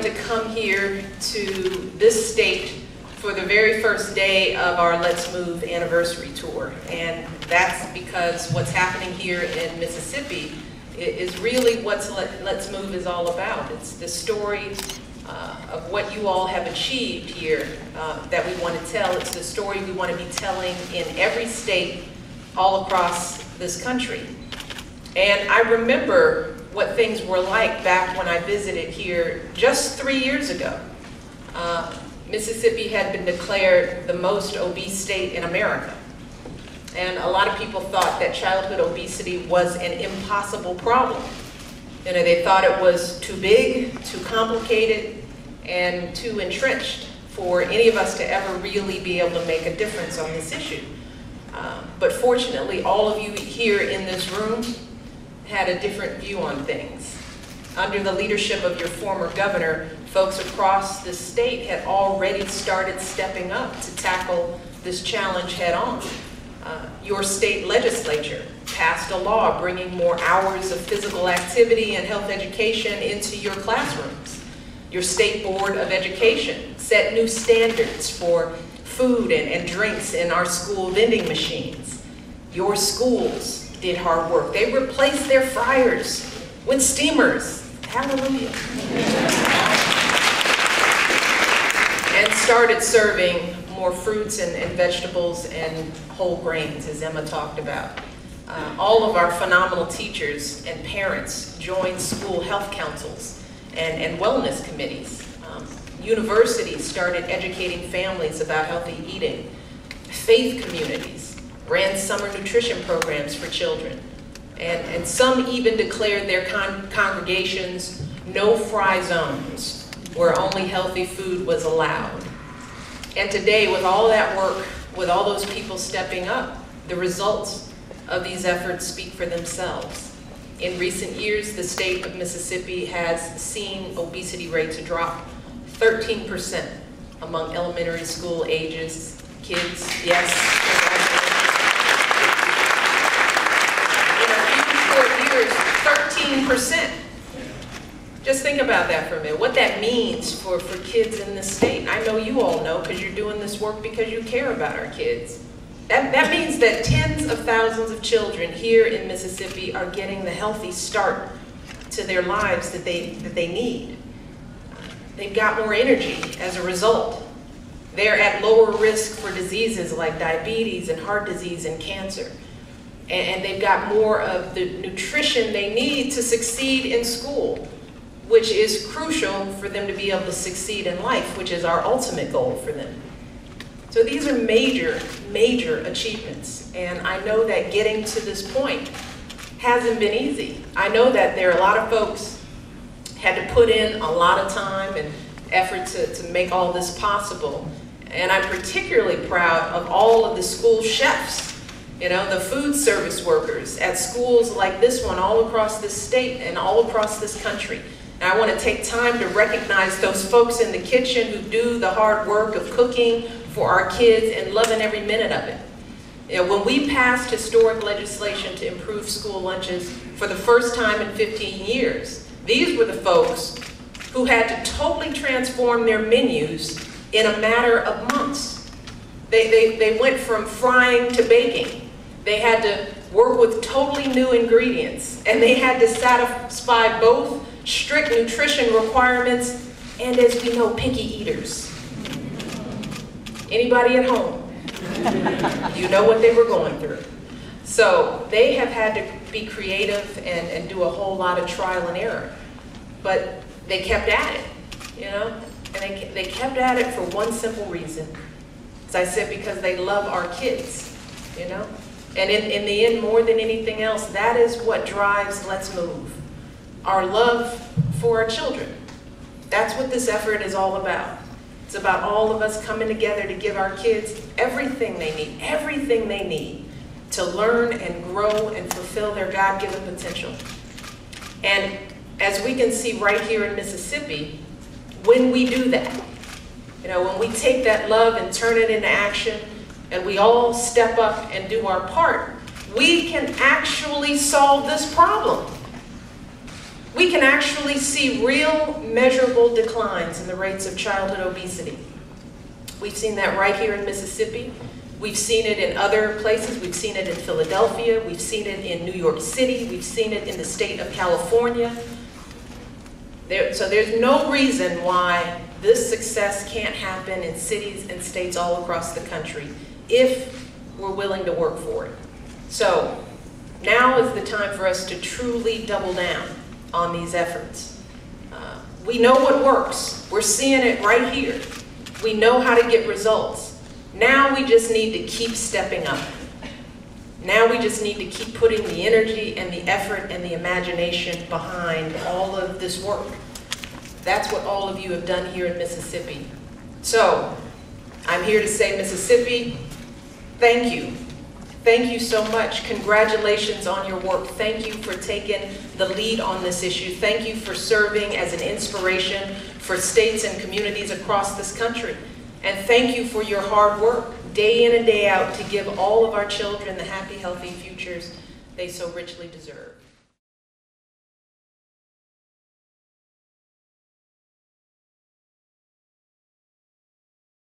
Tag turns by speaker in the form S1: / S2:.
S1: to come here to this state for the very first day of our Let's Move anniversary tour. And that's because what's happening here in Mississippi is really what Let's Move is all about. It's the story of what you all have achieved here that we want to tell. It's the story we want to be telling in every state all across this country. And I remember what things were like back when I visited here just 3 years ago. Mississippi had been declared the most obese state in America. And a lot of people thought that childhood obesity was an impossible problem. You know, they thought it was too big, too complicated, and too entrenched for any of us to ever really be able to make a difference on this issue. But fortunately, all of you here in this room had a different view on things. Under the leadership of your former governor, folks across the state had already started stepping up to tackle this challenge head on. Your state legislature passed a law bringing more hours of physical activity and health education into your classrooms. Your state board of education set new standards for food and drinks in our school vending machines. Your schools did hard work. They replaced their fryers with steamers. Hallelujah. And started serving more fruits and vegetables and whole grains, as Emma talked about. All of our phenomenal teachers and parents joined school health councils and wellness committees. Universities started educating families about healthy eating. Faith communities ran summer nutrition programs for children. And some even declared their congregations no-fry zones, where only healthy food was allowed. And today, with all that work, with all those people stepping up, the results of these efforts speak for themselves. In recent years, the state of Mississippi has seen obesity rates drop 13% among elementary school ages kids. Yes. In a few short years, 13%. Just think about that for a minute, what that means for kids in this state. I know you all know because you're doing this work because you care about our kids. That means that tens of thousands of children here in Mississippi are getting the healthy start to their lives that they need. They've got more energy as a result. They're at lower risk for diseases like diabetes and heart disease and cancer. And they've got more of the nutrition they need to succeed in school, which is crucial for them to be able to succeed in life, which is our ultimate goal for them. So these are major, major achievements. And I know that getting to this point hasn't been easy. I know that there are a lot of folks had to put in a lot of time and effort to make all this possible. And I'm particularly proud of all of the school chefs, you know, the food service workers at schools like this one all across this state and all across this country. And I want to take time to recognize those folks in the kitchen who do the hard work of cooking for our kids and loving every minute of it. You know, when we passed historic legislation to improve school lunches for the first time in 15 years, these were the folks who had to totally transform their menus in a matter of months. They went from frying to baking. They had to work with totally new ingredients, and they had to satisfy both strict nutrition requirements and, as we know, picky eaters. Anybody at home? You know what they were going through. So they have had to be creative and do a whole lot of trial and error. But they kept at it, you know? And they kept at it for one simple reason. As I said, because they love our kids, you know? And in the end, more than anything else, that is what drives Let's Move. Our love for our children. That's what this effort is all about. It's about all of us coming together to give our kids everything they need to learn and grow and fulfill their God-given potential. And as we can see right here in Mississippi, when we do that, you know, when we take that love and turn it into action, and we all step up and do our part, we can actually solve this problem. we can actually see real measurable declines in the rates of childhood obesity. We've seen that right here in Mississippi. We've seen it in other places. We've seen it in Philadelphia. We've seen it in New York City. We've seen it in the state of California. So there's no reason why this success can't happen in cities and states all across the country if we're willing to work for it. So now is the time for us to truly double down on these efforts. We know what works. We're seeing it right here. We know how to get results. Now we just need to keep stepping up. Now we just need to keep putting the energy and the effort and the imagination behind all of this work. That's what all of you have done here in Mississippi. So I'm here to say, Mississippi, thank you. Thank you so much. Congratulations on your work. Thank you for taking the lead on this issue. Thank you for serving as an inspiration for states and communities across this country. And thank you for your hard work, day in and day out, to give all of our children the happy, healthy futures they so richly deserve.